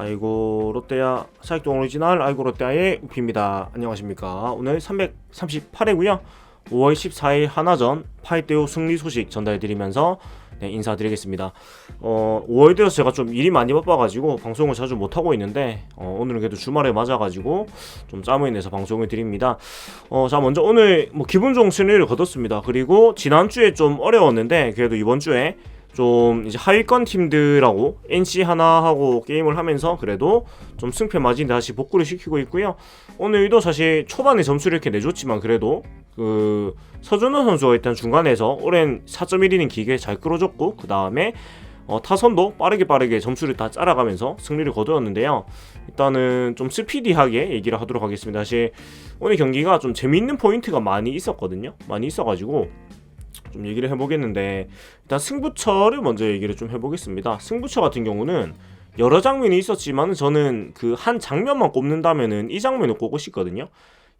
아이고 롯데야 사익동 오리지널 아이고 롯데야의 우피입니다. 안녕하십니까. 오늘 338회고요 5월 14일 하나전 8대5 승리 소식 전달해드리면서 인사드리겠습니다. 5월 들어서 제가 좀 일이 많이 바빠가지고 방송을 자주 못하고 있는데 오늘은 그래도 주말에 맞아가지고 좀 짬을 내서 방송을 드립니다. 자, 먼저 오늘 기분 좋은 승리를 거뒀습니다. 그리고 지난주에 좀 어려웠는데 그래도 이번주에 좀 이제 하위권 팀들하고 NC 하나하고 게임을 하면서 그래도 좀 승패 마진 다시 복구를 시키고 있고요. 오늘도 사실 초반에 점수를 이렇게 내줬지만 그래도 그 서준호 선수가 일단 중간에서 오랜 4.1이닝 길게 잘 끌어줬고 그 다음에 타선도 빠르게 점수를 다 따라가면서 승리를 거두었는데요. 일단은 좀 스피디하게 얘기를 하도록 하겠습니다. 사실 오늘 경기가 좀 재미있는 포인트가 많이 있었거든요. 많이 있어가지고 좀 얘기를 해보겠는데, 일단 승부처를 먼저 얘기를 좀 해보겠습니다. 승부처 같은 경우는 여러 장면이 있었지만 저는 그 한 장면만 꼽는다면은 이 장면을 꼽고 싶거든요.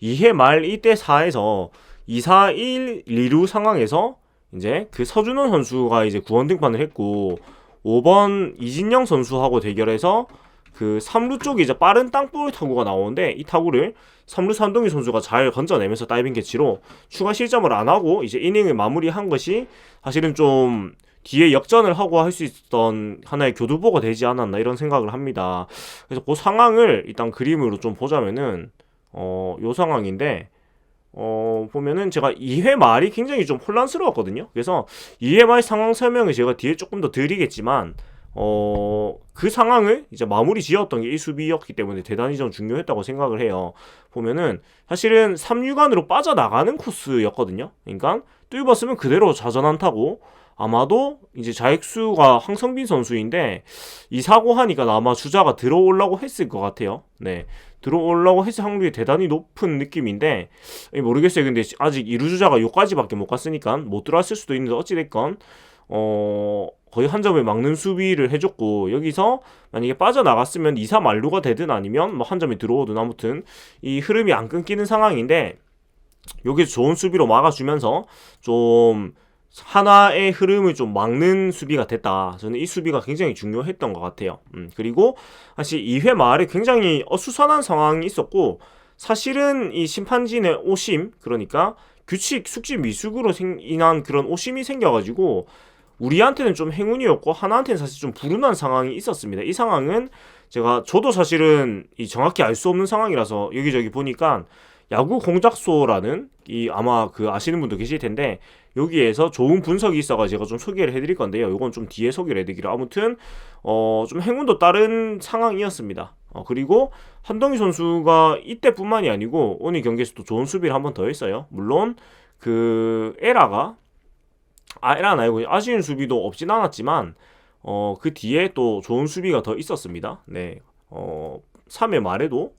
2회 말 1대 4에서 2-4-1 리루 상황에서 이제 그 서준원 선수가 이제 구원 등판을 했고 5번 이진영 선수하고 대결해서 그 3루 쪽에 이제 빠른 땅볼 타구가 나오는데 이 타구를 3루 산동희 선수가 잘 건져내면서 다이빙 캐치로 추가 실점을 안 하고 이제 이닝을 마무리한 것이 사실은 좀 뒤에 역전을 하고 할 수 있었던 하나의 교두보가 되지 않았나 이런 생각을 합니다. 그래서 그 상황을 일단 그림으로 좀 보자면은 요 상황인데 보면은 제가 2회 말이 굉장히 좀 혼란스러웠거든요. 그래서 2회 말 상황 설명을 제가 뒤에 조금 더 드리겠지만 그 상황을 이제 마무리 지었던 게 이 수비였기 때문에 대단히 좀 중요했다고 생각을 해요. 보면은 사실은 3루간으로 빠져나가는 코스였거든요. 그러니까 뚫었으면 그대로 좌전안타고 아마도 이제 자익수가 황성빈 선수인데 이 사고 하니까 아마 주자가 들어오려고 했을 것 같아요. 네. 들어오려고 했을 확률이 대단히 높은 느낌인데 모르겠어요. 근데 아직 2루 주자가 요까지밖에 못 갔으니까 못 들어왔을 수도 있는데 어찌됐건 거의 한 점을 막는 수비를 해줬고 여기서 만약에 빠져나갔으면 2-3 만루가 되든 아니면 뭐 한 점이 들어오든 아무튼 이 흐름이 안 끊기는 상황인데 여기서 좋은 수비로 막아주면서 좀 하나의 흐름을 좀 막는 수비가 됐다. 저는 이 수비가 굉장히 중요했던 것 같아요. 그리고 사실 2회 말에 굉장히 어수선한 상황이 있었고 사실은 이 심판진의 오심 그러니까 규칙 숙지 미숙으로 인한 그런 오심이 생겨가지고 우리한테는 좀 행운이었고 하나한테는 사실 좀 불운한 상황이 있었습니다. 이 상황은 저도 사실은 정확히 알 수 없는 상황이라서 여기저기 보니까 야구 공작소라는 이 아마 그 아시는 분도 계실 텐데 여기에서 좋은 분석이 있어가지고 제가 좀 소개를 해드릴 건데요. 이건 좀 뒤에 소개를 해드리기로 아무튼 좀 행운도 따른 상황이었습니다. 그리고 한동희 선수가 이때뿐만이 아니고 오늘 경기에서도 좋은 수비를 한 번 더 했어요. 물론 그 에라는 아니고 아쉬운 수비도 없진 않았지만 그 뒤에 또 좋은 수비가 더 있었습니다. 네. 3회 말에도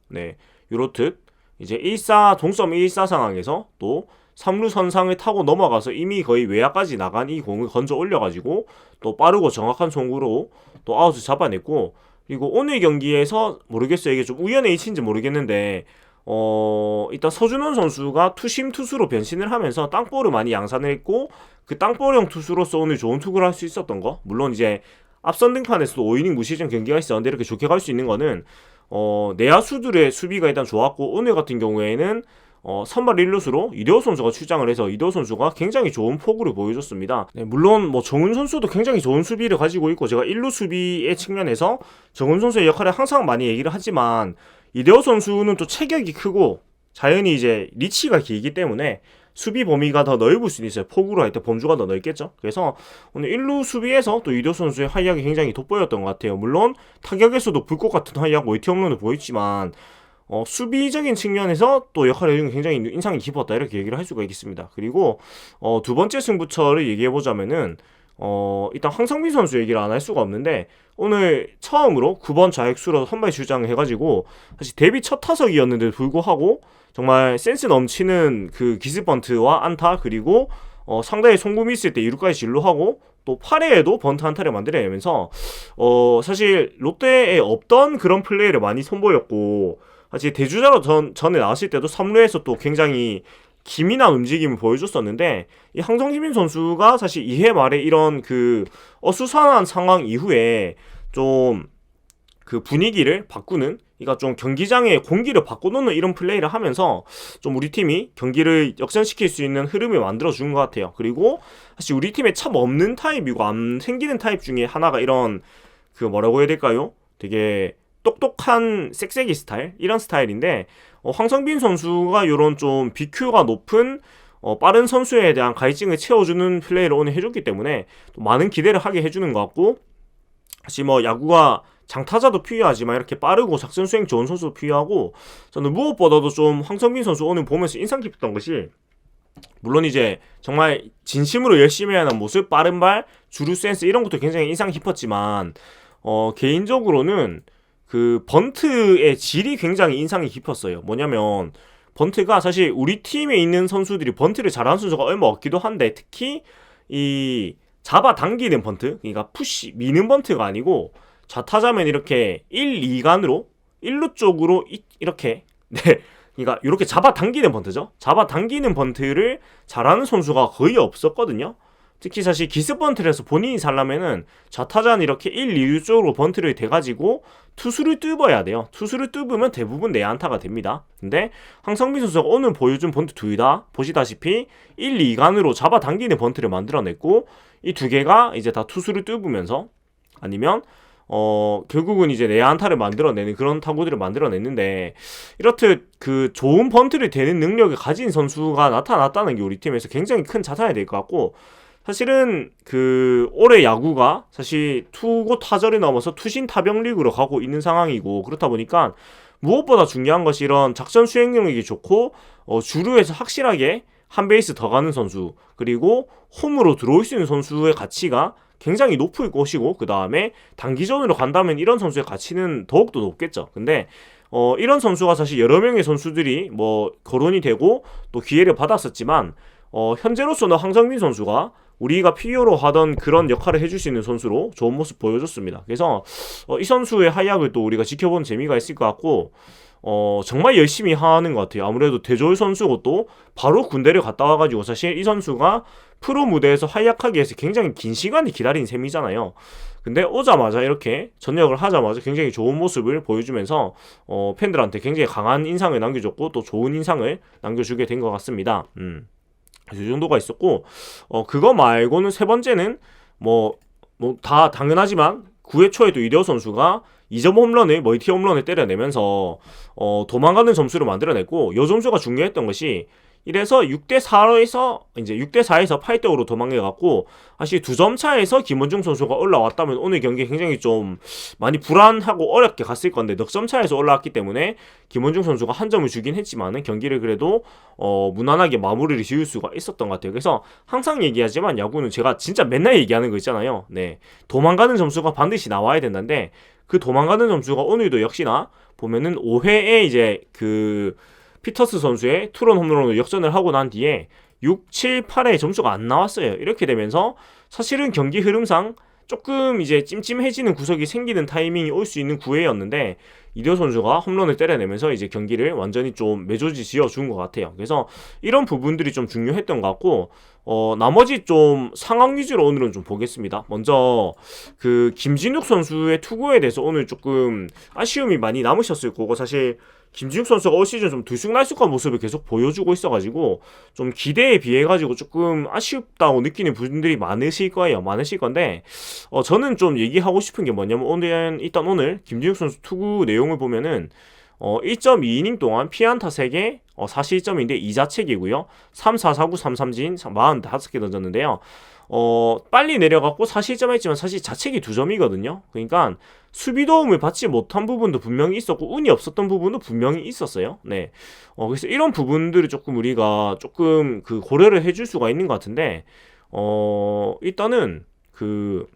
요렇듯 이제 1-4 동점 1-4 상황에서 또 3루 선상을 타고 넘어가서 이미 거의 외야까지 나간 이 공을 건져 올려가지고 또 빠르고 정확한 송구로 또 아웃을 잡아냈고 그리고 오늘 경기에서 모르겠어요. 이게 좀 우연의 일치인지 모르겠는데 일단 서준원 선수가 투심 투수로 변신을 하면서 땅볼을 많이 양산을 했고 그 땅볼형 투수로서 오늘 좋은 투구를 할 수 있었던 거 물론 이제 앞선 등판에서도 5이닝 무실점 경기가 있었는데 이렇게 좋게 갈 수 있는 거는 내야수들의 수비가 일단 좋았고 오늘 같은 경우에는 선발 1루수로 이대호 선수가 출장을 해서 이대호 선수가 굉장히 좋은 포구를 보여줬습니다. 네, 물론 정은 선수도 굉장히 좋은 수비를 가지고 있고 제가 1루 수비의 측면에서 정은 선수의 역할을 항상 많이 얘기를 하지만 이대호 선수는 또 체격이 크고 자연히 이제 리치가 길기 때문에 수비 범위가 더 넓을 수 있어요. 포구로 할 때 범주가 더 넓겠죠. 그래서 오늘 1루 수비에서 또 이대호 선수의 활약이 굉장히 돋보였던 것 같아요. 물론 타격에서도 불꽃 같은 활약, 멀티 홈런을 보였지만 수비적인 측면에서 또 역할을 해준 게 굉장히 인상이 깊었다 이렇게 얘기를 할 수가 있겠습니다. 그리고 두 번째 승부처를 얘기해보자면은 일단 황성빈 선수 얘기를 안 할 수가 없는데 오늘 처음으로 9번 좌익수로 선발 출장을 해가지고 사실 데뷔 첫 타석이었는데도 불구하고 정말 센스 넘치는 그 기습 번트와 안타 그리고 상대의 송구 있을 때 2루까지 진루하고 또 8회에도 번트 안타를 만들어내면서 사실 롯데에 없던 그런 플레이를 많이 선보였고 사실 대주자로 전에 나왔을 때도 3루에서 또 굉장히 기민한 움직임을 보여줬었는데 이 황성민 선수가 사실 2회 말에 이런 그 어수선한 상황 이후에 좀 그 분위기를 바꾸는, 그러니까 좀 경기장의 공기를 바꿔놓는 이런 플레이를 하면서 좀 우리 팀이 경기를 역전시킬 수 있는 흐름을 만들어준 것 같아요. 그리고 사실 우리 팀에 참 없는 타입이고 안 생기는 타입 중에 하나가 이런 그 뭐라고 해야 될까요? 되게 똑똑한 섹세기 스타일, 이런 스타일인데 황성빈 선수가 이런 좀 BQ가 높은 빠른 선수에 대한 갈증을 채워주는 플레이를 오늘 해줬기 때문에 또 많은 기대를 하게 해주는 것 같고, 사실 뭐 야구가 장타자도 필요하지만 이렇게 빠르고 작전 수행 좋은 선수도 필요하고, 저는 무엇보다도 좀 황성빈 선수 오늘 보면서 인상 깊었던 것이, 물론 이제 정말 진심으로 열심히 하는 모습, 빠른 발, 주루 센스 이런 것도 굉장히 인상 깊었지만 개인적으로는 그 번트의 질이 굉장히 인상이 깊었어요. 뭐냐면 번트가 사실 우리 팀에 있는 선수들이 번트를 잘하는 선수가 얼마 없기도 한데, 특히 이 잡아당기는 번트, 그러니까 푸시 미는 번트가 아니고 좌타자면 이렇게 1, 2간으로 1루 쪽으로 이렇게 네, 그러니까 이렇게 잡아당기는 번트죠. 잡아당기는 번트를 잘하는 선수가 거의 없었거든요. 특히 사실 기습 번트를 해서 본인이 살려면은 좌타자는 이렇게 1, 2루 쪽으로 번트를 대가지고 투수를 뚫어야 돼요. 투수를 뚫으면 대부분 내안타가 됩니다. 근데 황성빈 선수가 오늘 보여준 번트 둘 다 보시다시피 1, 2간으로 잡아당기는 번트를 만들어냈고, 이 두 개가 이제 다 투수를 뚫으면서 아니면 결국은 이제 내안타를 만들어내는 그런 타구들을 만들어냈는데, 이렇듯 그 좋은 번트를 대는 능력을 가진 선수가 나타났다는 게 우리 팀에서 굉장히 큰 자산이 될 것 같고, 사실은 그 올해 야구가 사실 투고 타절이 넘어서 투신 타병 리그로 가고 있는 상황이고, 그렇다 보니까 무엇보다 중요한 것이 이런 작전 수행 능력이 좋고 주루에서 확실하게 한 베이스 더 가는 선수, 그리고 홈으로 들어올 수 있는 선수의 가치가 굉장히 높을 것이고, 그 다음에 단기전으로 간다면 이런 선수의 가치는 더욱더 높겠죠. 근데 이런 선수가 사실 여러 명의 선수들이 뭐 거론이 되고 또 기회를 받았었지만 현재로서는 황성민 선수가 우리가 필요로 하던 그런 역할을 해줄 수 있는 선수로 좋은 모습 보여줬습니다. 그래서 이 선수의 활약을 또 우리가 지켜보는 재미가 있을 것 같고, 정말 열심히 하는 것 같아요. 아무래도 대졸 선수고 또 바로 군대를 갔다 와가지고 사실 이 선수가 프로 무대에서 활약하기 위해서 굉장히 긴 시간이 기다린 셈이잖아요. 근데 오자마자 이렇게 전역을 하자마자 굉장히 좋은 모습을 보여주면서 팬들한테 굉장히 강한 인상을 남겨줬고 또 좋은 인상을 남겨주게 된 것 같습니다. 이 정도가 있었고, 그거 말고는 세 번째는 뭐 다 당연하지만 9회 초에도 이대호 선수가 2점 홈런을 멀티 홈런을 때려내면서 도망가는 점수를 만들어냈고, 이 점수가 중요했던 것이 이래서 6대4에서 이제 6대4에서 8대5로 도망해갖고 사실 2점 차에서 김원중 선수가 올라왔다면 오늘 경기 굉장히 좀 많이 불안하고 어렵게 갔을 건데, 넉 점 차에서 올라왔기 때문에 김원중 선수가 한 점을 주긴 했지만은 경기를 그래도 무난하게 마무리를 지을 수가 있었던 것 같아요. 그래서 항상 얘기하지만 야구는 제가 진짜 맨날 얘기하는 거 있잖아요. 네, 도망가는 점수가 반드시 나와야 된다는데, 그 도망가는 점수가 오늘도 역시나 보면은 5회에 이제 그 피터스 선수의 투런 홈런으로 역전을 하고 난 뒤에 6, 7, 8에 점수가 안 나왔어요. 이렇게 되면서 사실은 경기 흐름상 조금 이제 찜찜해지는 구석이 생기는 타이밍이 올 수 있는 9회였는데 이대호 선수가 홈런을 때려내면서 이제 경기를 완전히 좀 매조지 지어준 것 같아요. 그래서 이런 부분들이 좀 중요했던 것 같고, 나머지 좀 상황 위주로 오늘은 좀 보겠습니다. 먼저 그 김진욱 선수의 투구에 대해서 오늘 조금 아쉬움이 많이 남으셨을 거고, 사실 김진욱 선수가 올 시즌 좀 들쑥날쑥한 모습을 계속 보여주고 있어가지고 좀 기대에 비해가지고 조금 아쉽다고 느끼는 분들이 많으실 거예요. 많으실 건데 저는 좀 얘기하고 싶은 게 뭐냐면, 오늘 김진욱 선수 투구 내용을 보면은 1.2이닝 동안 피안타 3개, 4실점인데 2자책이고요. 3, 4, 4, 9, 3, 3진 45개 던졌는데요. 빨리 내려갔고 4실점 했지만 사실 자책이 2점이거든요. 그러니까 수비 도움을 받지 못한 부분도 분명히 있었고 운이 없었던 부분도 분명히 있었어요. 네. 그래서 이런 부분들을 조금 우리가 조금 그 고려를 해줄 수가 있는 것 같은데, 일단은 그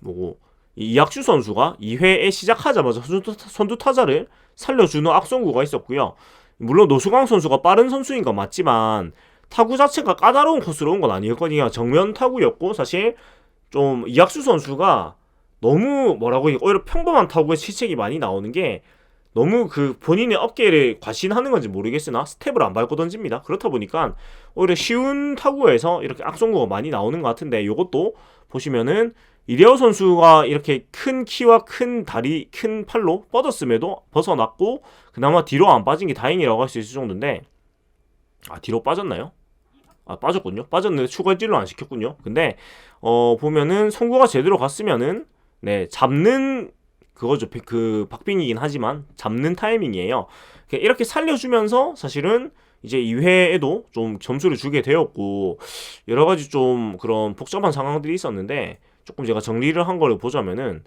뭐고 이학주 선수가 2회에 시작하자마자 선두 타자를 살려주는 악송구가 있었고요. 물론 노수광 선수가 빠른 선수인 건 맞지만 타구 자체가 까다로운 코스로 온 건 아니었거든요. 정면 타구였고, 사실 좀 이학수 선수가 너무 뭐라고 오히려 평범한 타구에 실책이 많이 나오는 게 너무 그 본인의 어깨를 과신하는 건지 모르겠으나 스텝을 안 밟고 던집니다. 그렇다 보니까 오히려 쉬운 타구에서 이렇게 악송구가 많이 나오는 것 같은데, 이것도 보시면은 이대호 선수가 이렇게 큰 키와 큰 다리, 큰 팔로 뻗었음에도 벗어났고 그나마 뒤로 안 빠진 게 다행이라고 할 수 있을 정도인데, 뒤로 빠졌나요? 빠졌군요. 빠졌는데 추가질로 안 시켰군요. 근데 보면은 송구가 제대로 갔으면은 잡는 그거죠. 그 박빙이긴 하지만 잡는 타이밍이에요. 이렇게 살려주면서 사실은 이제 2회에도 좀 점수를 주게 되었고, 여러 가지 좀 그런 복잡한 상황들이 있었는데, 조금 제가 정리를 한 거를 보자면은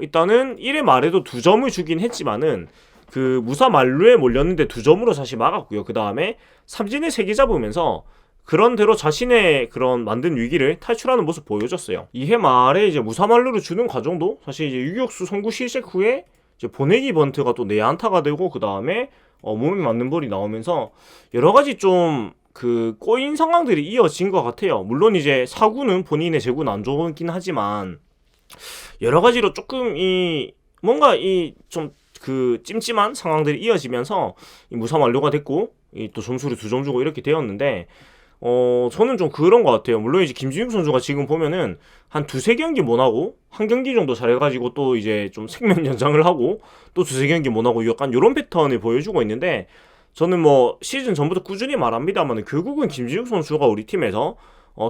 일단은 1회 말에도 2점을 주긴 했지만은 그 무사 만루에 몰렸는데 2점으로 사실 막았고요. 그 다음에 삼진을 3개 잡으면서 그런대로 자신의 그런 만든 위기를 탈출하는 모습 보여줬어요. 2회 말에 이제 무사 만루를 주는 과정도 사실 이제 유격수 송구 실책 후에 이제 보내기 번트가 또 내안타가 되고, 그 다음에 몸에 맞는 볼이 나오면서 여러 가지 좀 그 꼬인 상황들이 이어진 것 같아요. 물론 이제 사구는 본인의 제구는 안 좋긴 하지만 여러 가지로 조금 뭔가 좀 그 찜찜한 상황들이 이어지면서 무사 만료가 됐고, 또 점수를 2점 주고 이렇게 되었는데, 저는 좀 그런 것 같아요. 물론 이제 김진욱 선수가 지금 보면은 한 2-3경기 못하고 한 경기 정도 잘해가지고 또 이제 좀 생명 연장을 하고 또 2-3경기 못하고 약간 요런 패턴을 보여주고 있는데, 저는 뭐 시즌 전부터 꾸준히 말합니다만 결국은 김진욱 선수가 우리 팀에서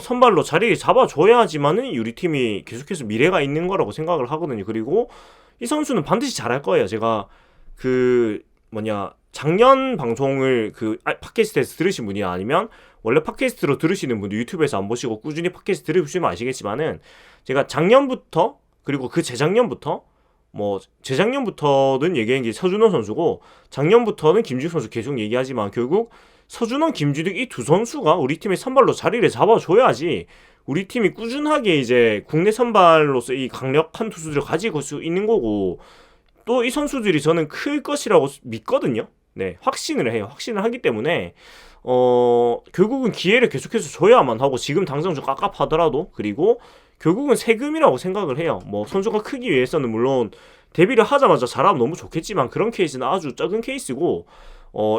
선발로 자리를 잡아줘야지만은 우리 팀이 계속해서 미래가 있는 거라고 생각을 하거든요. 그리고 이 선수는 반드시 잘할 거예요. 제가 작년 방송을 팟캐스트에서 들으신 분이 아니면 원래 팟캐스트로 들으시는 분들 유튜브에서 안 보시고 꾸준히 팟캐스트 들으시면 아시겠지만은, 제가 작년부터 그리고 그 재작년부터는 얘기한 게 서준원 선수고, 작년부터는 김준욱 선수 계속 얘기하지만 결국 서준원, 김준욱 이 두 선수가 우리 팀의 선발로 자리를 잡아줘야지 우리 팀이 꾸준하게 이제 국내 선발로서 이 강력한 투수들을 가지고 수 있는 거고, 또 이 선수들이 저는 클 것이라고 믿거든요. 확신을 해요. 확신을 하기 때문에 결국은 기회를 계속해서 줘야만 하고, 지금 당장 좀 깝깝하더라도, 그리고 결국은 세금이라고 생각을 해요. 뭐 선수가 크기 위해서는 물론 데뷔를 하자마자 잘하면 너무 좋겠지만 그런 케이스는 아주 적은 케이스고,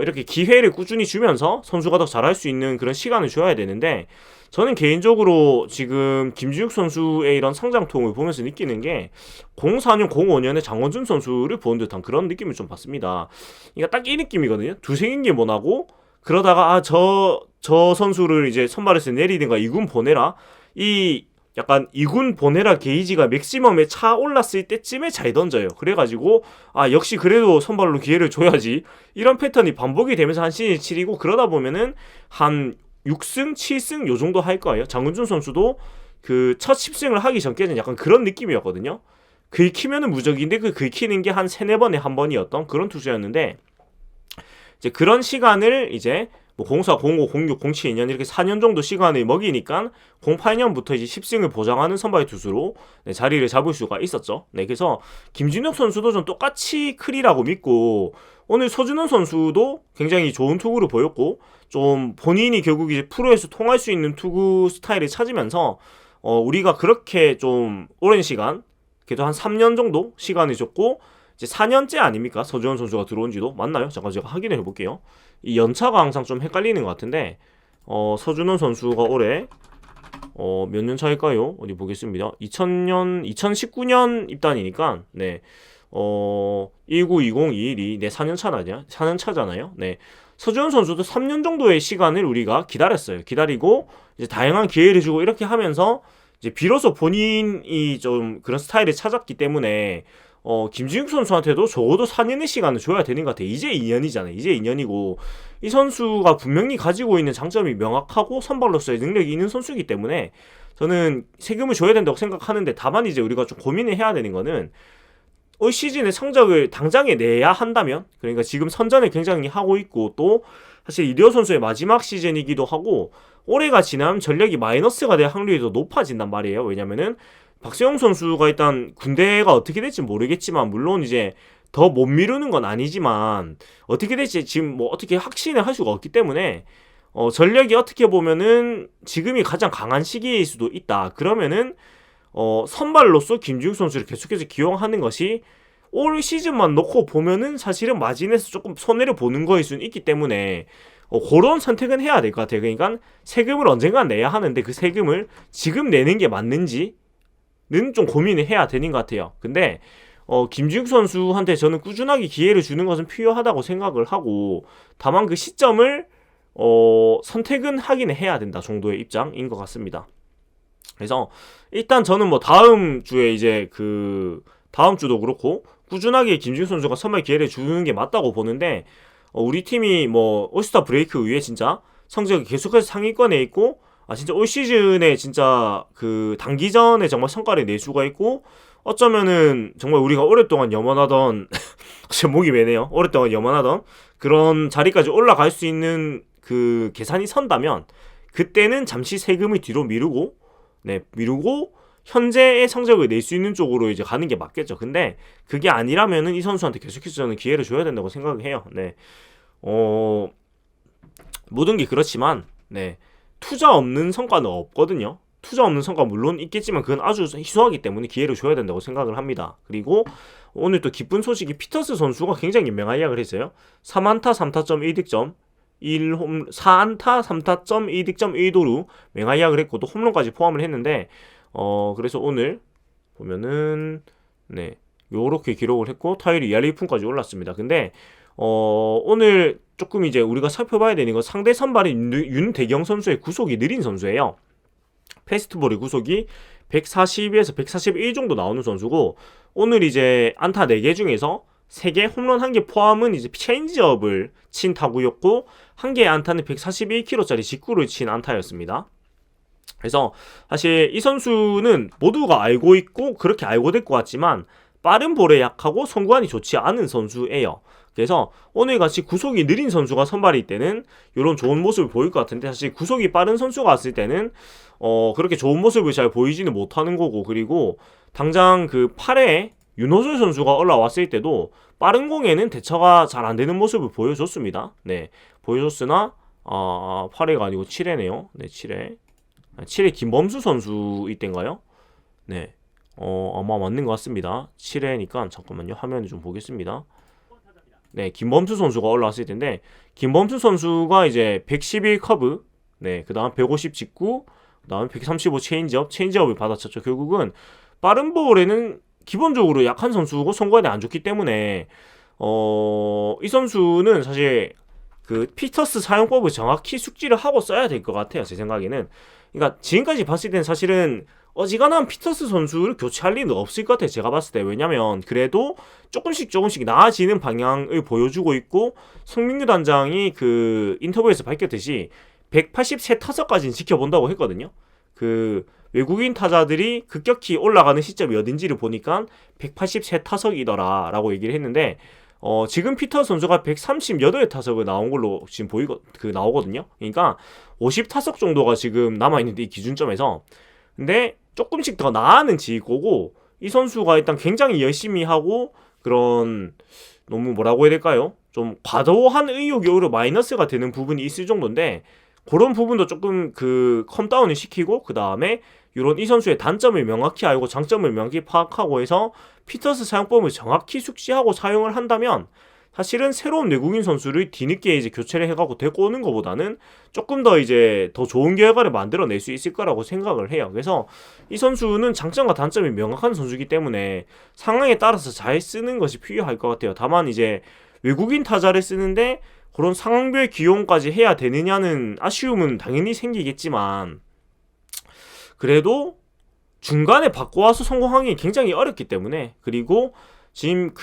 이렇게 기회를 꾸준히 주면서 선수가 더 잘할 수 있는 그런 시간을 줘야 되는데, 저는 개인적으로 지금 김준욱 선수의 이런 성장통을 보면서 느끼는 게 04년, 05년에 장원준 선수를 본 듯한 그런 느낌을 좀 받습니다. 그러니까 딱 이 느낌이거든요. 2-3경기 못하고 그러다가 저 선수를 이제 선발에서 내리든가 2군 보내라, 약간 2군 보내라 게이지가 맥시멈에 차 올랐을 때쯤에 잘 던져요. 그래가지고 역시 그래도 선발로 기회를 줘야지, 이런 패턴이 반복이 되면서 한 시즌 7이고, 그러다 보면은 한 6승, 7승 요 정도 할 거예요. 장훈준 선수도 그 첫 10승을 하기 전까지는 약간 그런 느낌이었거든요. 긁히면은 무적인데 그 긁히는 게 한 3-4번에 한 번이었던 그런 투수였는데, 이제 그런 시간을 이제 04, 05, 06, 07, 2년 이렇게 4년 정도 시간을 먹이니까 08년부터 이제 10승을 보장하는 선발 투수로 자리를 잡을 수가 있었죠. 그래서 김진욱 선수도 좀 똑같이 크리라고 믿고, 오늘 서준원 선수도 굉장히 좋은 투구를 보였고, 좀 본인이 결국 이제 프로에서 통할 수 있는 투구 스타일을 찾으면서 우리가 그렇게 좀 오랜 시간, 그래도 한 3년 정도 시간을 줬고, 이제 4년째 아닙니까? 서준원 선수가 들어온 지도. 맞나요? 잠깐 제가 확인해 볼게요. 이 연차가 항상 좀 헷갈리는 것 같은데, 서준원 선수가 올해 몇 년 차일까요? 어디 보겠습니다. 2019년 입단이니까 19, 20, 21이 4년 차잖아요. 서준원 선수도 3년 정도의 시간을 우리가 기다리고 이제 다양한 기회를 주고 이렇게 하면서 이제 비로소 본인이 좀 그런 스타일을 찾았기 때문에 김진욱 선수한테도 적어도 4년의 시간을 줘야 되는 것 같아요. 이제 2년이잖아요. 이제 2년이고 이 선수가 분명히 가지고 있는 장점이 명확하고 선발로서의 능력이 있는 선수이기 때문에 저는 세금을 줘야 된다고 생각하는데, 다만 이제 우리가 좀 고민을 해야 되는 거는 올 시즌의 성적을 당장에 내야 한다면, 그러니까 지금 선전을 굉장히 하고 있고, 또 사실 이대호 선수의 마지막 시즌이기도 하고 올해가 지나면 전력이 마이너스가 될 확률이 더 높아진단 말이에요. 왜냐면은 박세용 선수가 일단 군대가 어떻게 될지 모르겠지만, 물론 이제 더 못 미루는 건 아니지만 어떻게 될지 지금 뭐 어떻게 확신을 할 수가 없기 때문에 전력이 어떻게 보면은 지금이 가장 강한 시기일 수도 있다. 그러면은 선발로서 김준욱 선수를 계속해서 기용하는 것이 올 시즌만 놓고 보면은 사실은 마진에서 조금 손해를 보는 거일 수는 있기 때문에 그런 선택은 해야 될 것 같아요. 그러니까 세금을 언젠간 내야 하는데 그 세금을 지금 내는 게 맞는지, 좀 고민을 해야 되는 것 같아요. 근데 김지욱 선수한테 저는 꾸준하게 기회를 주는 것은 필요하다고 생각을 하고, 다만 그 시점을 선택은 하긴 해야 된다 정도의 입장인 것 같습니다. 그래서 일단 저는 뭐 다음 주에 이제 다음 주도 그렇고 꾸준하게 김지욱 선수가 선발 기회를 주는 게 맞다고 보는데, 우리 팀이 뭐 올스타 브레이크 이후에 진짜 성적이 계속해서 상위권에 있고, 진짜 올 시즌에 진짜 단기전에 정말 성과를 낼 수가 있고, 어쩌면은 정말 우리가 오랫동안 염원하던 목이 메네요. 오랫동안 염원하던 그런 자리까지 올라갈 수 있는 계산이 선다면, 그때는 잠시 세금을 뒤로 미루고 현재의 성적을 낼 수 있는 쪽으로 이제 가는 게 맞겠죠. 근데 그게 아니라면은 이 선수한테 계속해서 저는 기회를 줘야 된다고 생각을 해요. 네. 모든 게 그렇지만, 네. 투자 없는 성과는 없거든요. 투자 없는 성과 물론 있겠지만 그건 아주 희소하기 때문에 기회를 줘야 된다고 생각을 합니다. 그리고 오늘 또 기쁜 소식이 피터스 선수가 굉장히 맹활약을 했어요. 3안타 3타점 1득점 4안타 3타점 2득점 1도루 맹활약을 했고, 또 홈런까지 포함을 했는데, 그래서 오늘 보면은 네 요렇게 기록을 했고 타율이 2할 1푼까지 올랐습니다. 근데 오늘 조금 이제 우리가 살펴봐야 되는 건 상대 선발인 윤대경 선수의 구속이 느린 선수예요. 패스트볼의 구속이 140에서 141 정도 나오는 선수고, 오늘 이제 안타 4개 중에서 3개 홈런 1개 포함은 이제 체인지업을 친 타구였고, 1개의 안타는 141km짜리 직구를 친 안타였습니다. 그래서 사실 이 선수는 모두가 알고 있고 그렇게 알고 될 것 같지만 빠른 볼에 약하고 송구안이 좋지 않은 선수예요. 그래서 오늘같이 구속이 느린 선수가 선발일 때는 이런 좋은 모습을 보일 것 같은데, 사실 구속이 빠른 선수가 왔을 때는 그렇게 좋은 모습을 잘 보이지는 못하는 거고, 그리고 당장 8회 윤호준 선수가 올라왔을 때도 빠른 공에는 대처가 잘 안 되는 모습을 보여줬습니다. 네, 보여줬으나 8회가 아니고 7회네요. 네, 7회 김범수 선수 이때인가요? 네, 아마 맞는 것 같습니다. 7회니까 잠깐만요, 화면을 좀 보겠습니다. 네, 김범수 선수가 올라왔을 텐데, 김범수 선수가 이제 111 커브, 네, 그 다음 150 직구, 그 다음 135 체인지업을 받아쳤죠. 결국은 빠른 볼에는 기본적으로 약한 선수고 송구안이 안 좋기 때문에 이 선수는 사실 피터스 사용법을 정확히 숙지를 하고 써야 될 것 같아요. 제 생각에는. 그러니까 지금까지 봤을 때는 사실은 어지간한 피터스 선수를 교체할 리는 없을 것 같아요. 제가 봤을 때. 왜냐면 그래도 조금씩 나아지는 방향을 보여주고 있고, 송민규 단장이 인터뷰에서 밝혔듯이 183타석까지는 지켜본다고 했거든요. 외국인 타자들이 급격히 올라가는 시점이 어딘지를 보니까 183타석이더라 라고 얘기를 했는데, 지금 피터 선수가 138타석을 나온 걸로 지금 나오거든요. 그러니까 50타석 정도가 지금 남아있는데, 이 기준점에서. 근데 조금씩 더 나아는 질 거고, 이 선수가 일단 굉장히 열심히 하고, 그런 너무 뭐라고 해야 될까요? 좀 과도한 의욕이 오히려 마이너스가 되는 부분이 있을 정도인데, 그런 부분도 조금 컴다운을 시키고, 그 다음에 이런 이 선수의 단점을 명확히 알고 장점을 명확히 파악하고 해서 피터스 사용법을 정확히 숙지하고 사용을 한다면, 사실은 새로운 외국인 선수를 뒤늦게 이제 교체를 해가고 데리고 오는 것보다는 조금 더 이제 더 좋은 결과를 만들어낼 수 있을 거라고 생각을 해요. 그래서 이 선수는 장점과 단점이 명확한 선수이기 때문에 상황에 따라서 잘 쓰는 것이 필요할 것 같아요. 다만 이제 외국인 타자를 쓰는데 그런 상황별 기용까지 해야 되느냐는 아쉬움은 당연히 생기겠지만, 그래도 중간에 바꿔와서 성공하기 굉장히 어렵기 때문에, 그리고 지금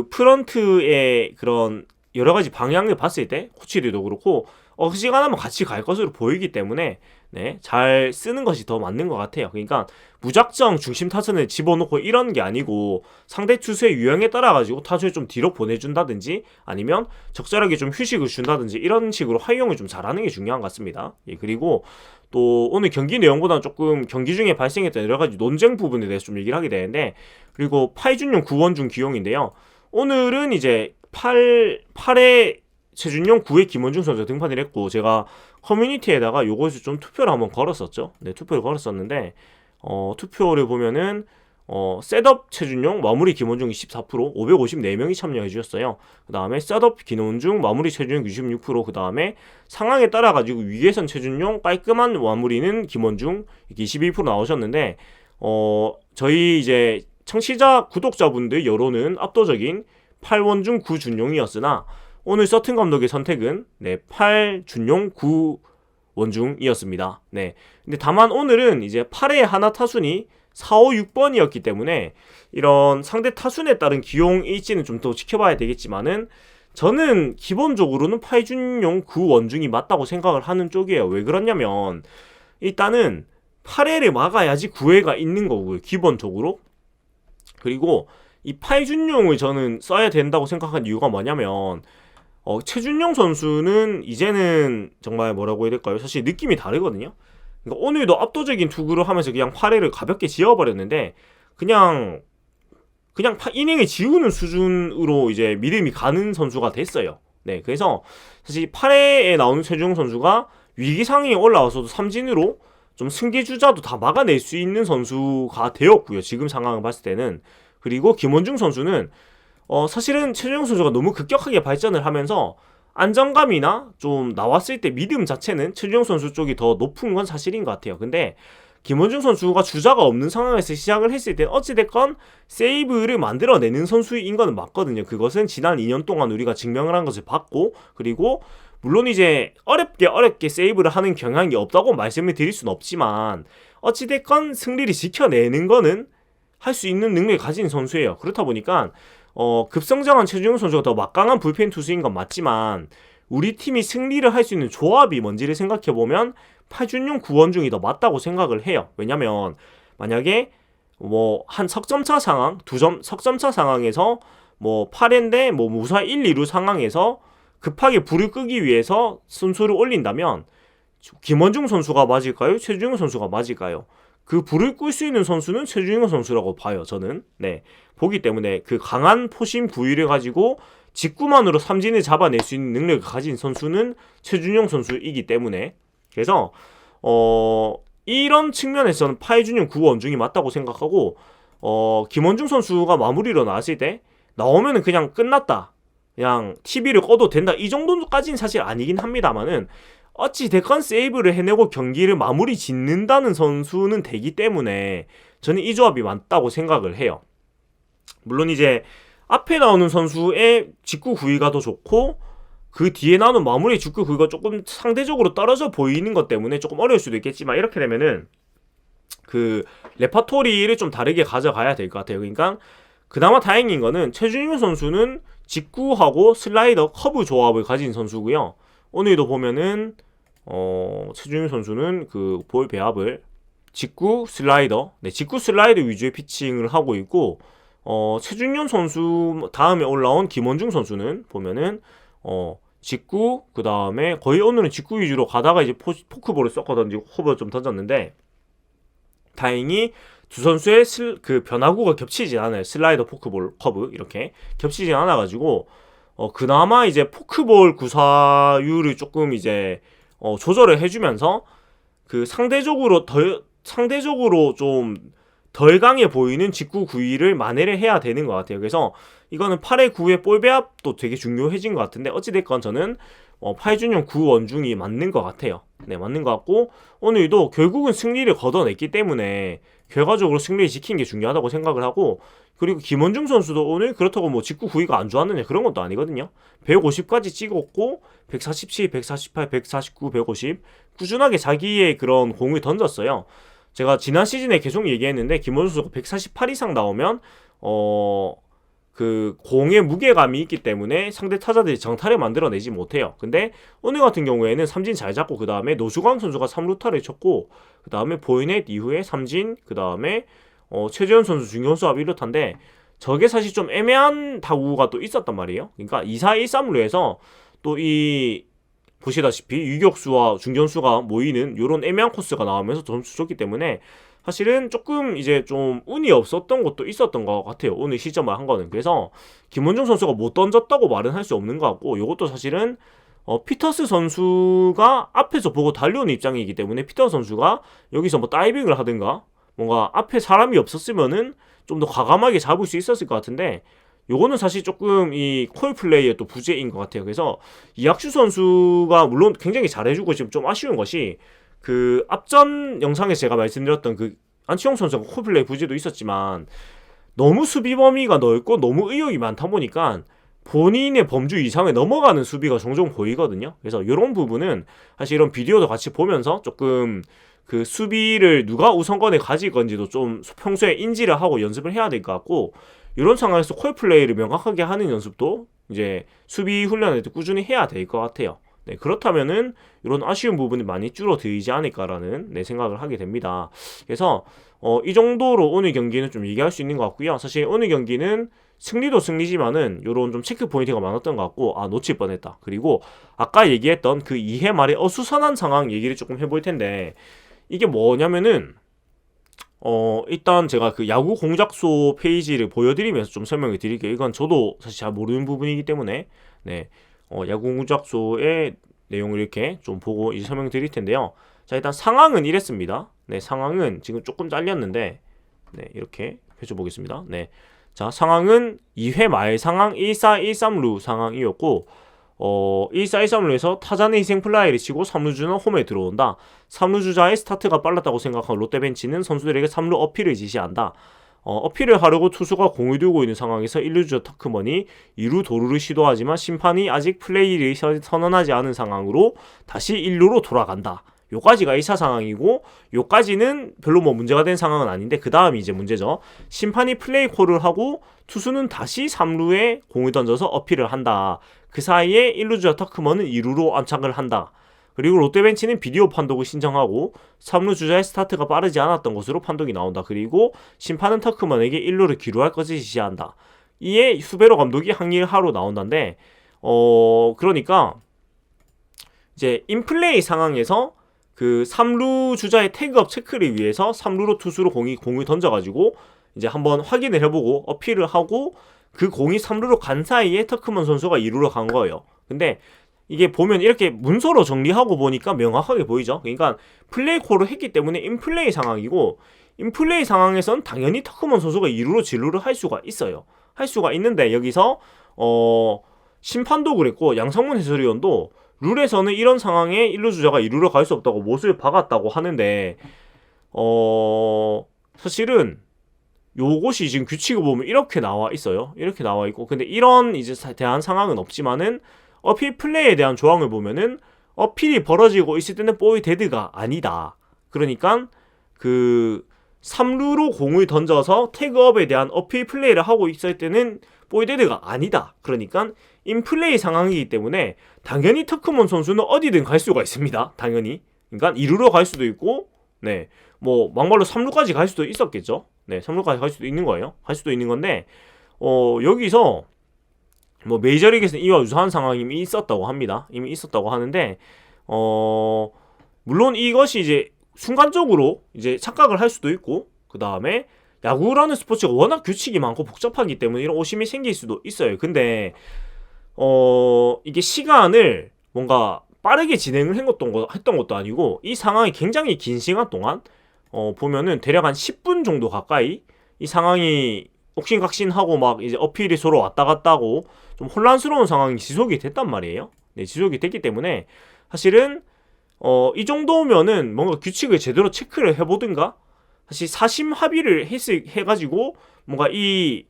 프런트의 그런 여러 가지 방향을 봤을 때 코치들도 그렇고 시간하면 같이 갈 것으로 보이기 때문에, 네, 잘 쓰는 것이 더 맞는 것 같아요. 그러니까 무작정 중심 타선을 집어넣고 이런 게 아니고, 상대 투수의 유형에 따라 가지고 타수를 좀 뒤로 보내준다든지, 아니면 적절하게 좀 휴식을 준다든지, 이런 식으로 활용을 좀 잘하는 게 중요한 것 같습니다. 예, 그리고 또 오늘 경기 내용보다는 조금 경기 중에 발생했던 여러 가지 논쟁 부분에 대해서 좀 얘기를 하게 되는데, 그리고 파이준용 구원중 기용인데요. 오늘은 이제 8회 최준용 9회 김원중 선수가 등판을 했고, 제가 커뮤니티에다가 요것을 좀 투표를 한번 걸었었죠. 네, 투표를 걸었었는데, 투표를 보면은 셋업 최준용, 마무리 김원중 24%, 554명이 참여해 주셨어요. 그 다음에 셋업 김원중, 마무리 최준용 66%, 그 다음에 상황에 따라 가지고 위계선 최준용, 깔끔한 마무리는 김원중 이렇게 22% 나오셨는데, 저희 이제 청취자 구독자분들 여론은 압도적인 8원중 9준용이었으나 오늘 서튼 감독의 선택은 8준용 9원중이었습니다. 네. 근데 다만 오늘은 이제 8회 하나 타순이 4, 5, 6번이었기 때문에 이런 상대 타순에 따른 기용일지는 좀 더 지켜봐야 되겠지만은 저는 기본적으로는 8준용 9원중이 맞다고 생각을 하는 쪽이에요. 왜 그러냐면 일단은 8회를 막아야지 9회가 있는 거고요. 기본적으로. 그리고 이 8준용을 저는 써야 된다고 생각한 이유가 뭐냐면 최준용 선수는 이제는 정말 뭐라고 해야 될까요? 사실 느낌이 다르거든요. 그러니까 오늘도 압도적인 투구를 하면서 그냥 8회를 가볍게 지워버렸는데 그냥 이닝을 지우는 수준으로 이제 믿음이 가는 선수가 됐어요. 네, 그래서 사실 8회에 나오는 최준용 선수가 위기 상황에 올라와서도 삼진으로 좀 승기 주자도 다 막아낼 수 있는 선수가 되었고요. 지금 상황을 봤을 때는. 그리고 김원중 선수는 사실은 최준용 선수가 너무 급격하게 발전을 하면서 안정감이나 좀 나왔을 때 믿음 자체는 최준용 선수 쪽이 더 높은 건 사실인 것 같아요. 근데 김원중 선수가 주자가 없는 상황에서 시작을 했을 때 어찌됐건 세이브를 만들어내는 선수인 거는 맞거든요. 그것은 지난 2년 동안 우리가 증명을 한 것을 봤고, 그리고 물론 이제 어렵게 세이브를 하는 경향이 없다고 말씀을 드릴 수는 없지만 어찌됐건 승리를 지켜내는 거는 할 수 있는 능력을 가진 선수예요. 그렇다 보니까 급성장한 최준용 선수가 더 막강한 불펜 투수인 건 맞지만 우리 팀이 승리를 할 수 있는 조합이 뭔지를 생각해보면 8준용 9원중이 더 맞다고 생각을 해요. 왜냐면 만약에 뭐 한 석점차 상황, 석점차 상황에서 뭐 8회인데 뭐 무사 1, 2루 상황에서 급하게 불을 끄기 위해서 순수를 올린다면 김원중 선수가 맞을까요? 최준용 선수가 맞을까요? 그 불을 끌 수 있는 선수는 최준용 선수라고 봐요. 저는. 네. 보기 때문에 그 강한 포심 부위를 가지고 직구만으로 삼진을 잡아낼 수 있는 능력을 가진 선수는 최준용 선수이기 때문에 그래서 이런 측면에서는 8준용 9원중이 맞다고 생각하고 김원중 선수가 마무리로 나왔을 때 나오면은 그냥 끝났다. 그냥 TV를 꺼도 된다. 이 정도까지는 사실 아니긴 합니다만은 어찌 됐건 세이브를 해내고 경기를 마무리 짓는다는 선수는 되기 때문에 저는 이 조합이 맞다고 생각을 해요. 물론 이제 앞에 나오는 선수의 직구 구위가 더 좋고 그 뒤에 나오는 마무리 직구 구위가 조금 상대적으로 떨어져 보이는 것 때문에 조금 어려울 수도 있겠지만 이렇게 되면은 그 레파토리를 좀 다르게 가져가야 될 것 같아요. 그러니까 그나마 다행인 거는 최준용 선수는 직구하고 슬라이더 커브 조합을 가진 선수고요. 오늘도 보면은 최준용 선수는 그 볼 배합을 직구 슬라이더 위주의 피칭을 하고 있고 최준용 선수 다음에 올라온 김원중 선수는 보면은 직구 그 다음에 거의 오늘은 직구 위주로 가다가 이제 포크볼을 섞어 던지고 커브를 좀 던졌는데 다행히 두 선수의 그 변화구가 겹치지 않아요. 슬라이더, 포크볼, 커브 이렇게 겹치지 않아가지고 그나마 이제 포크볼 구사율을 조금 이제 조절을 해주면서 그 상대적으로 좀 덜 강해 보이는 직구 구위를 만회를 해야 되는 것 같아요. 그래서 이거는 8회 9회 볼 배합도 되게 중요해진 것 같은데 어찌됐건 저는 8준용 9원중이 맞는 것 같아요. 네, 맞는 것 같고 오늘도 결국은 승리를 거둬냈기 때문에 결과적으로 승리를 지킨 게 중요하다고 생각을 하고 그리고 김원중 선수도 오늘 그렇다고 뭐 직구 구위가 안 좋았느냐 그런 것도 아니거든요. 150까지 찍었고 147, 148, 149, 150 꾸준하게 자기의 그런 공을 던졌어요. 제가 지난 시즌에 계속 얘기했는데 김원중 선수가 148 이상 나오면 그 공의 무게감이 있기 때문에 상대 타자들이 정타를 만들어내지 못해요. 근데 오늘 같은 경우에는 삼진 잘 잡고 그 다음에 노수광 선수가 3루타를 쳤고 그 다음에 보이넷 이후에 삼진 그 다음에 최재현 선수 중견수합 1루타인데 저게 사실 좀 애매한 타구가 또 있었단 말이에요. 그러니까 2-4, 1-3루에서 또 이 보시다시피 유격수와 중견수가 모이는 요런 애매한 코스가 나오면서 점수 줬기 때문에 사실은 조금 이제 좀 운이 없었던 것도 있었던 것 같아요. 오늘 시점을 한 거는. 그래서 김원중 선수가 못 던졌다고 말은 할 수 없는 것 같고 요것도 사실은 피터스 선수가 앞에서 보고 달려오는 입장이기 때문에 피터스 선수가 여기서 뭐 다이빙을 하든가 뭔가 앞에 사람이 없었으면은 좀 더 과감하게 잡을 수 있었을 것 같은데 요거는 사실 조금 이 콜 플레이의 또 부재인 것 같아요. 그래서 이학주 선수가 물론 굉장히 잘해주고 지금 좀 아쉬운 것이 그 앞전 영상에서 제가 말씀드렸던 그 안치홍 선수가 코플레이 부재도 있었지만 너무 수비 범위가 넓고 너무 의욕이 많다 보니까 본인의 범주 이상에 넘어가는 수비가 종종 보이거든요. 그래서 이런 부분은 사실 이런 비디오도 같이 보면서 조금 그 수비를 누가 우선권에 가질 건지도 좀 평소에 인지를 하고 연습을 해야 될 것 같고, 이런 상황에서 콜 플레이를 명확하게 하는 연습도 이제 수비 훈련을 꾸준히 해야 될 것 같아요. 네, 그렇다면은 이런 아쉬운 부분이 많이 줄어들지 않을까라는 생각을 하게 됩니다. 그래서 이 정도로 오늘 경기는 좀 얘기할 수 있는 것 같고요. 사실 오늘 경기는 승리도 승리지만은 요런 좀 체크 포인트가 많았던 것 같고, 아 놓칠 뻔했다. 그리고 아까 얘기했던 그 2회 말에 어수선한 상황 얘기를 조금 해볼 텐데, 이게 뭐냐면은 일단 제가 그 야구 공작소 페이지를 보여드리면서 좀 설명을 드릴게요. 이건 저도 사실 잘 모르는 부분이기 때문에 네, 야구 공작소의 내용을 이렇게 좀 보고 이제 설명드릴 텐데요. 자, 일단 상황은 이랬습니다. 네, 상황은 지금 조금 잘렸는데 네, 이렇게 펼쳐보겠습니다. 네, 자, 상황은 2회 말 상황 1-4-1-3루 상황이었고, 1-4-1-3루에서 타자는 희생플라이를 치고 3루주는 홈에 들어온다. 3루주자의 스타트가 빨랐다고 생각한 롯데벤치는 선수들에게 3루 어필을 지시한다. 어필을 하려고 투수가 공을 들고 있는 상황에서 1루주자 터크먼이 2루 도루를 시도하지만 심판이 아직 플레이를 선언하지 않은 상황으로 다시 1루로 돌아간다. 요까지가 1차 상황이고, 요까지는 별로 뭐 문제가 된 상황은 아닌데, 그 다음이 이제 문제죠. 심판이 플레이 콜을 하고 투수는 다시 3루에 공을 던져서 어필을 한다. 그 사이에 1루주자 터크먼은 2루로 안착을 한다. 그리고 롯데벤치는 비디오 판독을 신청하고 3루 주자의 스타트가 빠르지 않았던 것으로 판독이 나온다. 그리고 심판은 터크먼에게 1루를 기루할 것을 지시한다. 이에 수베로 감독이 항의를 하러 나온다는데, 그러니까 이제 인플레이 상황에서 그 3루 주자의 태그업 체크를 위해서 3루로 투수로 공을 던져가지고 이제 한번 확인을 해보고 어필을 하고, 그 공이 3루로 간 사이에 터크먼 선수가 2루로 간 거예요. 근데 이게 보면 이렇게 문서로 정리하고 보니까 명확하게 보이죠. 그러니까 플레이 콜을 했기 때문에 인플레이 상황이고, 인플레이 상황에선 당연히 터크먼 선수가 2루로 진루를 할 수가 있어요. 할 수가 있는데, 여기서 심판도 그랬고 양성문 해설위원도 룰에서는 이런 상황에 1루 주자가 2루로 갈 수 없다고 못을 박았다고 하는데, 사실은 요것이 지금 규칙을 보면 이렇게 나와 있어요. 이렇게 나와 있고, 근데 이런 이제 대한 상황은 없지만은 어필 플레이에 대한 조항을 보면은 어필이 벌어지고 있을 때는 보이 데드가 아니다. 그러니까 그 3루로 공을 던져서 태그업에 대한 어필 플레이를 하고 있을 때는 보이 데드가 아니다. 그러니까 인플레이 상황이기 때문에 당연히 터크먼 선수는 어디든 갈 수가 있습니다. 당연히. 그러니까 2루로 갈 수도 있고, 네, 뭐 막말로 3루까지 갈 수도 있었겠죠. 네, 3루까지 갈 수도 있는 거예요. 갈 수도 있는 건데, 여기서 뭐 메이저리그에서는 이와 유사한 상황이 이미 있었다고 합니다. 이미 있었다고 하는데, 물론 이것이 이제 순간적으로 이제 착각을 할 수도 있고, 그 다음에 야구라는 스포츠가 워낙 규칙이 많고 복잡하기 때문에 이런 오심이 생길 수도 있어요. 근데 이게 시간을 뭔가 빠르게 진행을 했던 것도 아니고, 이 상황이 굉장히 긴 시간 동안 보면은 대략 한 10분 정도 가까이 이 상황이 옥신각신하고 막 이제 어필이 서로 왔다 갔다 하고 좀 혼란스러운 상황이 지속이 됐단 말이에요. 네, 지속이 됐기 때문에 사실은 이 정도면은 뭔가 규칙을 제대로 체크를 해보든가, 사실 사심 합의를 해가지고 뭔가 이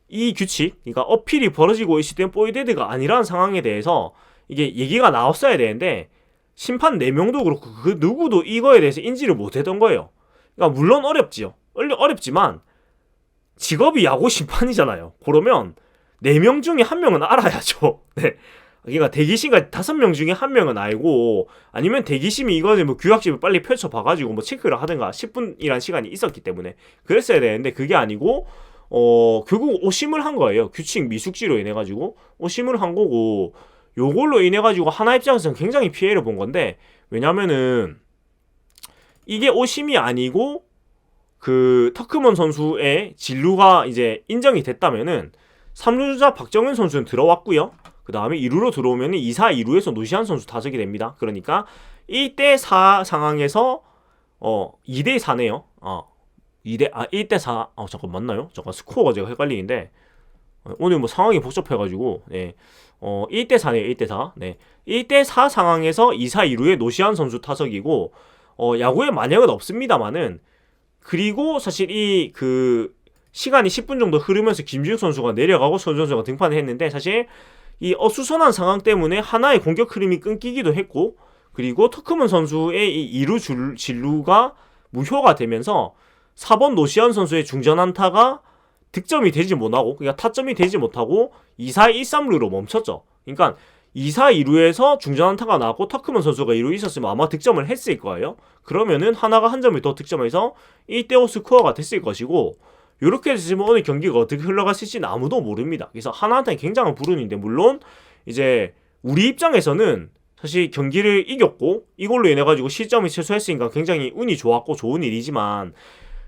규칙, 그러니까 어필이 벌어지고 있을 땐 보이데드가 아니라는 상황에 대해서 이게 얘기가 나왔어야 되는데, 심판 4명도 그렇고 그 누구도 이거에 대해서 인지를 못했던 거예요. 그러니까 물론 어렵지요. 어렵지만 직업이 야구 심판이잖아요. 그러면 4명 중에 1명은 알아야죠. 네. 그러니까 대기심가 5명 중에 1명은 알고, 아니면 대기심이 이거는 뭐 규약집을 빨리 펼쳐봐가지고 뭐 체크를 하든가 10분이란 시간이 있었기 때문에 그랬어야 되는데, 그게 아니고 결국 오심을 한 거예요. 규칙 미숙지로 인해가지고 오심을 한 거고, 요걸로 인해가지고 하나 입장에서는 굉장히 피해를 본 건데, 왜냐면은 이게 오심이 아니고 그 터크먼 선수의 진루가 이제 인정이 됐다면은 3루주자 박정현 선수는 들어왔고요. 그 다음에 2루로 들어오면 2사 2루에서 노시안 선수 타석이 됩니다. 그러니까 1대4 상황에서 2대4네요. 1대4. 잠깐 맞나요? 잠깐 스코어가 제가 헷갈리는데 오늘 뭐 상황이 복잡해가지고, 네. 1대4네요. 1대4. 네. 1대4 상황에서 2사 2루에 노시안 선수 타석이고, 야구에 만약은 없습니다만은 그리고 사실 이 그 시간이 10분 정도 흐르면서 김지욱 선수가 내려가고 서준 선수가 등판을 했는데, 사실 이 어수선한 상황 때문에 하나의 공격 흐름이 끊기기도 했고, 그리고 터크먼 선수의 이 2루 진루가 무효가 되면서 4번 노시안 선수의 중전 안타가 득점이 되지 못하고, 그러니까 타점이 되지 못하고 2사 1-3루로 멈췄죠. 그러니까 2사 2루에서 중전 안타가 나왔고 터크먼 선수가 2루 있었으면 아마 득점을 했을 거예요. 그러면은 하나가 한 점을 더 득점해서 1대5 스코어가 됐을 것이고, 이렇게 되시면 오늘 경기가 어떻게 흘러갔을지는 아무도 모릅니다. 그래서 하나한테는 굉장한 불운인데, 물론 이제 우리 입장에서는 사실 경기를 이겼고 이걸로 인해 가지고 실점을 취소했으니까 굉장히 운이 좋았고 좋은 일이지만,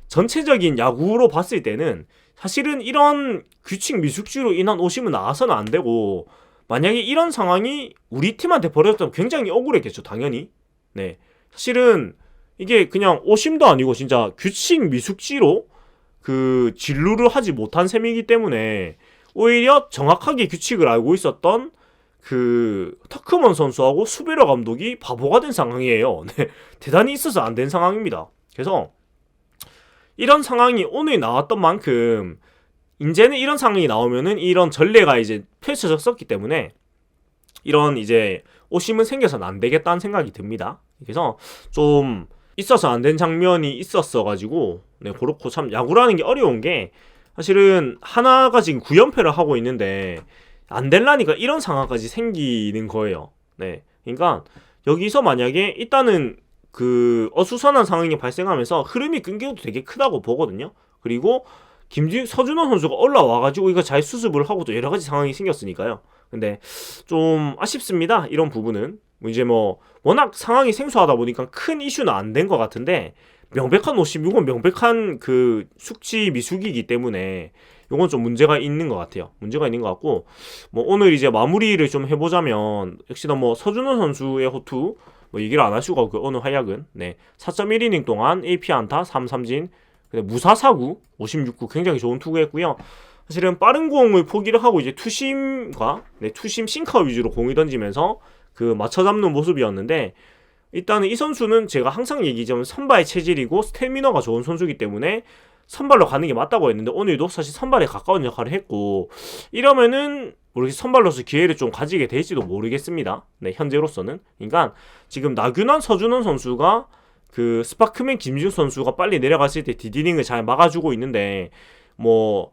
전체적인 야구로 봤을 때는 사실은 이런 규칙 미숙지로 인한 오심은 나와서는 안 되고, 만약에 이런 상황이 우리 팀한테 벌어졌다면 굉장히 억울했겠죠, 당연히. 네, 사실은 이게 그냥 오심도 아니고 진짜 규칙 미숙지로 그 진루를 하지 못한 셈이기 때문에 오히려 정확하게 규칙을 알고 있었던 그 터크먼 선수하고 수베러 감독이 바보가 된 상황이에요. 네, 대단히 있어서 안 된 상황입니다. 그래서 이런 상황이 오늘 나왔던 만큼 이제는 이런 상황이 나오면은 이런 전례가 이제 펼쳐졌었기 때문에 이런 이제 오심은 생겨서는 안 되겠다는 생각이 듭니다. 그래서 좀 있어서 안 된 장면이 있었어 가지고, 네, 그렇고 참 야구라는 게 어려운 게, 사실은 하나가 지금 9연패를 하고 있는데 안 될라니까 이런 상황까지 생기는 거예요. 네, 그러니까 여기서 만약에 일단은 그 어수선한 상황이 발생하면서 흐름이 끊기도 되게 크다고 보거든요. 그리고 서준호 선수가 올라와가지고 이거 잘 수습을 하고 또 여러 가지 상황이 생겼으니까요. 근데 좀 아쉽습니다, 이런 부분은. 이제 뭐 워낙 상황이 생소하다 보니까 큰 이슈는 안 된 것 같은데, 명백한 오심, 이건 명백한 그 숙지 미숙이기 때문에 이건 좀 문제가 있는 것 같아요. 문제가 있는 것 같고, 뭐 오늘 이제 마무리를 좀 해보자면, 역시나 뭐 서준호 선수의 호투 뭐 얘기를 안 할 수가 없고, 오늘 활약은 네 4.1이닝 동안 AP 안타 3삼진 무사 사구 56구 굉장히 좋은 투구했고요. 사실은 빠른 공을 포기를 하고 이제 투심과 투심 싱커 위주로 공을 던지면서 그 맞춰 잡는 모습이었는데, 일단은 이 선수는 제가 항상 얘기하자면 선발 체질이고 스태미너가 좋은 선수이기 때문에 선발로 가는 게 맞다고 했는데, 오늘도 사실 선발에 가까운 역할을 했고, 이러면은 모르겠 선발로서 기회를 좀 가지게 될지도 모르겠습니다. 네, 현재로서는. 그러니까 지금 나균환, 서준원 선수가 그 스파크맨 김지욱 선수가 빨리 내려갔을 때 디디닝을 잘 막아주고 있는데, 뭐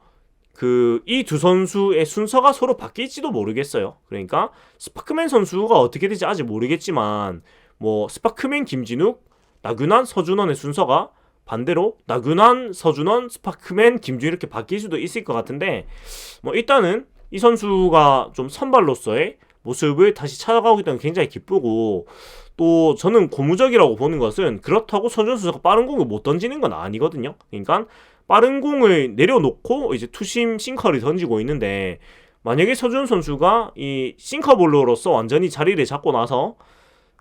그 이 두 선수의 순서가 서로 바뀔지도 모르겠어요. 그러니까 스파크맨 선수가 어떻게 될지 아직 모르겠지만, 뭐 스파크맨 김진욱, 나균환, 서준원의 순서가 반대로 나균환, 서준원, 스파크맨, 김준 이렇게 바뀔 수도 있을 것 같은데, 뭐 일단은 이 선수가 좀 선발로서의 모습을 다시 찾아가고 있다는 게 굉장히 기쁘고, 또 저는 고무적이라고 보는 것은, 그렇다고 서준원 선수가 빠른 공을 못 던지는 건 아니거든요. 그러니까 빠른 공을 내려놓고 이제 투심 싱커를 던지고 있는데, 만약에 서준원 선수가 이 싱커볼로로서 완전히 자리를 잡고 나서,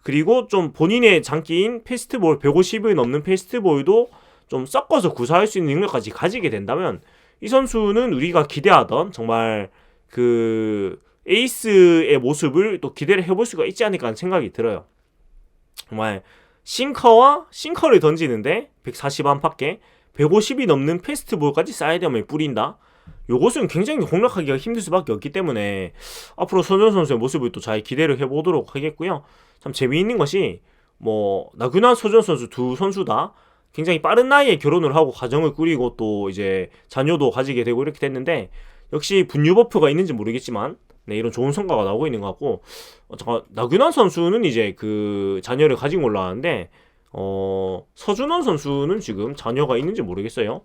그리고 좀 본인의 장기인 패스트볼 150을 넘는 패스트볼도 좀 섞어서 구사할 수 있는 능력까지 가지게 된다면, 이 선수는 우리가 기대하던 정말 그 에이스의 모습을 또 기대를 해볼 수가 있지 않을까 하는 생각이 들어요. 정말 싱커를 던지는데 140 안팎에 150이 넘는 패스트볼까지 사이드함을 뿌린다. 요것은 굉장히 공략하기가 힘들 수밖에 없기 때문에 앞으로 서준 선수의 모습을 또 잘 기대를 해보도록 하겠고요. 참 재미있는 것이, 뭐 나균환, 서준 선수 두 선수 다 굉장히 빠른 나이에 결혼을 하고 가정을 꾸리고 또 이제 자녀도 가지게 되고 이렇게 됐는데, 역시 분유 버프가 있는지 모르겠지만 네, 이런 좋은 성과가 나오고 있는 것 같고, 잠깐 나균환 선수는 이제 그 자녀를 가지고 올라왔는데, 서준원 선수는 지금 자녀가 있는지 모르겠어요.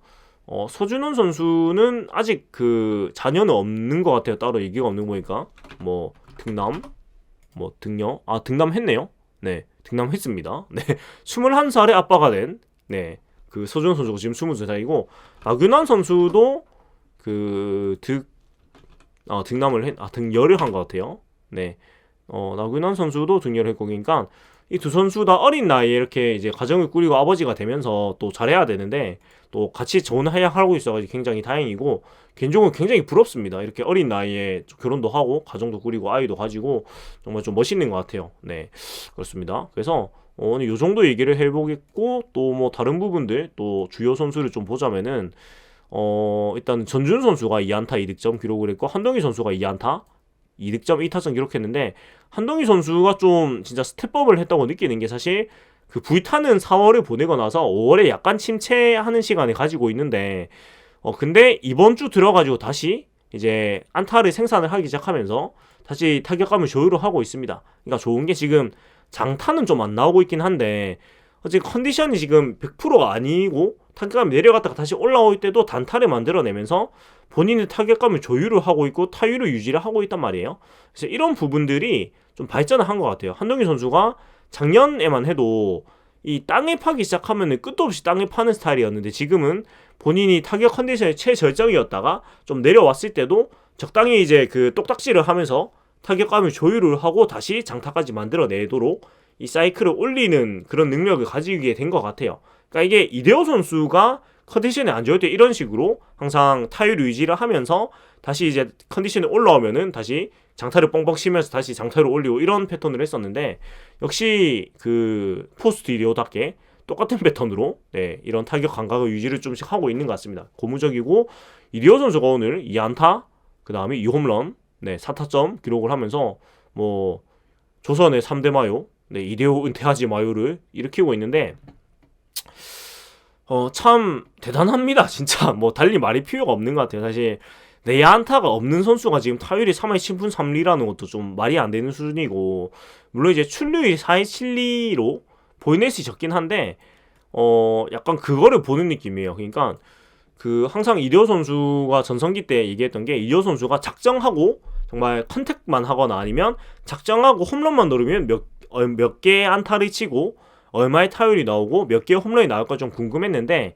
서준원 선수는 아직 그 자녀는 없는 것 같아요. 따로 얘기가 없는 거니까. 뭐 등남했네요. 네, 등남했습니다. 네, 21살의 아빠가 된, 네, 그 서준원 선수가 지금 22살이고, 나균환 선수도 그 등열을 한 것 같아요. 네, 나균환 선수도 등열을 했고, 그러니까 이 두 선수 다 어린 나이에 이렇게 이제 가정을 꾸리고 아버지가 되면서 또 잘해야 되는데, 또 같이 좋은 활약하고 있어가지고 굉장히 다행이고, 개인적으로 굉장히 부럽습니다. 이렇게 어린 나이에 결혼도 하고 가정도 꾸리고 아이도 가지고 정말 좀 멋있는 것 같아요. 네, 그렇습니다. 그래서 오늘 요 정도 얘기를 해보겠고, 또 뭐 다른 부분들 또 주요 선수를 좀 보자면은 일단 전준 선수가 2안타 2득점 기록을 했고, 한동희 선수가 2안타 2득점 2타점 기록했는데, 한동희 선수가 좀 진짜 스텝업을 했다고 느끼는 게, 사실 그 불타는 4월을 보내고 나서 5월에 약간 침체하는 시간을 가지고 있는데, 근데 이번 주 들어가지고 다시 이제 안타를 생산을 하기 시작하면서 다시 타격감을 조율을 하고 있습니다. 그러니까 좋은 게, 지금 장타는 좀 안 나오고 있긴 한데 어제 컨디션이 지금 100%가 아니고 타격감이 내려갔다가 다시 올라올 때도 단타를 만들어내면서 본인의 타격감을 조율을 하고 있고 타율을 유지를 하고 있단 말이에요. 그래서 이런 부분들이 좀 발전을 한 것 같아요. 한동희 선수가 작년에만 해도 이 땅을 파기 시작하면 끝도 없이 땅을 파는 스타일이었는데, 지금은 본인이 타격 컨디션이 최절정이었다가 좀 내려왔을 때도 적당히 이제 그 똑딱지를 하면서 타격감을 조율을 하고 다시 장타까지 만들어내도록 이 사이클을 올리는 그런 능력을 가지게 된 것 같아요. 그러니까 이게 이대호 선수가 컨디션이 안 좋을 때 이런 식으로 항상 타율 유지를 하면서 다시 이제 컨디션이 올라오면은 다시 장타를 뻥뻥 치면서 다시 장타를 올리고 이런 패턴을 했었는데, 역시 그 포스트 이대호답게 똑같은 패턴으로 이런 타격 감각을 유지를 좀씩 하고 있는 것 같습니다. 고무적이고, 이대호 선수가 오늘 2안타 그 다음에 2홈런 4타점 기록을 하면서 뭐 조선의 3대 마요, 이대호 은퇴하지 마요를 일으키고 있는데, 참 대단합니다. 진짜 뭐 달리 말이 필요가 없는 것 같아요. 사실 내야안타가 없는 선수가 지금 타율이 3할 10분 3리라는 것도 좀 말이 안 되는 수준이고, 물론 이제 출루율이 4할 7리로 보이넷이 적긴 한데 약간 그거를 보는 느낌이에요. 그러니까 그 항상 이대호 선수가 전성기 때 얘기했던 게, 이대호 선수가 작정하고 정말 컨택만 하거나 아니면 작정하고 홈런만 노리면 몇 개의 안타를 치고 얼마의 타율이 나오고 몇 개의 홈런이 나올까 좀 궁금했는데,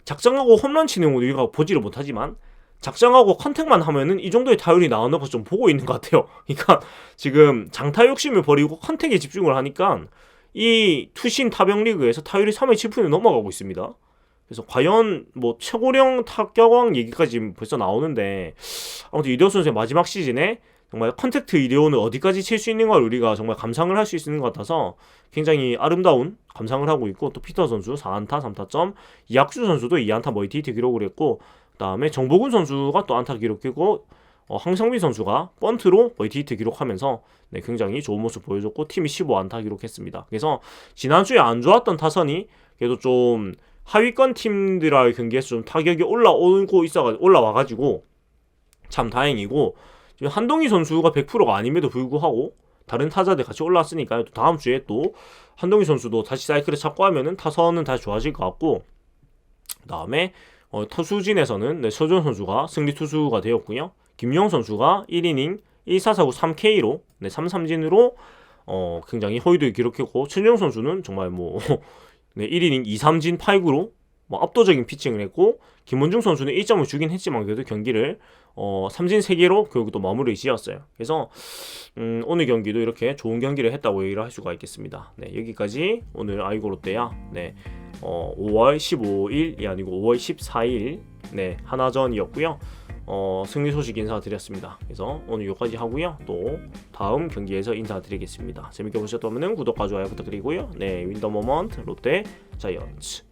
작정하고 홈런 치는 거 우리가 보지를 못하지만 작정하고 컨택만 하면은 이 정도의 타율이 나오는 거 좀 보고 있는 것 같아요. 그러니까 지금 장타 욕심을 버리고 컨택에 집중을 하니까 이 투신 타병 리그에서 타율이 3할 7푼에 넘어가고 있습니다. 그래서 과연 뭐 최고령 타격왕 얘기까지 지금 벌써 나오는데, 아무튼 이대호 선수의 마지막 시즌에 정말 컨택트 이대호는 어디까지 칠 수 있는 걸 우리가 정말 감상을 할 수 있는 것 같아서 굉장히 아름다운 감상을 하고 있고, 또 피터 선수 4안타 3타점, 이학주 선수도 2안타 멀티히트 기록을 했고, 그 다음에 정보근 선수가 또 안타 기록했고, 황성민 선수가 번트로 멀티히트 기록하면서 굉장히 좋은 모습 보여줬고, 팀이 15안타 기록했습니다. 그래서 지난주에 안 좋았던 타선이 그래도 좀 하위권 팀들과의 경기에서 좀 타격이 올라와가지고 참 다행이고, 지금 한동희 선수가 100%가 아님에도 불구하고 다른 타자들 같이 올라왔으니까 또 다음 주에 또 한동희 선수도 다시 사이클을 찾고 하면은 타선은 다시 좋아질 것 같고, 그 다음에 투수진에서는 서준 선수가 승리 투수가 되었고요. 김용 선수가 1이닝 1-4-4-9 3K로 3삼진으로 굉장히 허위도 기록했고, 최정 선수는 정말 뭐 1이닝 2-3진 8구로 뭐 압도적인 피칭을 했고, 김원중 선수는 1점을 주긴 했지만 그래도 경기를 삼진 3개로 결국 또 마무리 지었어요. 그래서 오늘 경기도 이렇게 좋은 경기를 했다고 얘기를 할 수가 있겠습니다. 여기까지 오늘 아이고 롯데야 5월 15일이 아니고 5월 14일 하나전이었고요. 승리 소식 인사드렸습니다. 그래서 오늘 여기까지 하고요. 또 다음 경기에서 인사드리겠습니다. 재밌게 보셨다면 구독과 좋아요 부탁드리고요. 윈더 모먼트 롯데 자이언츠.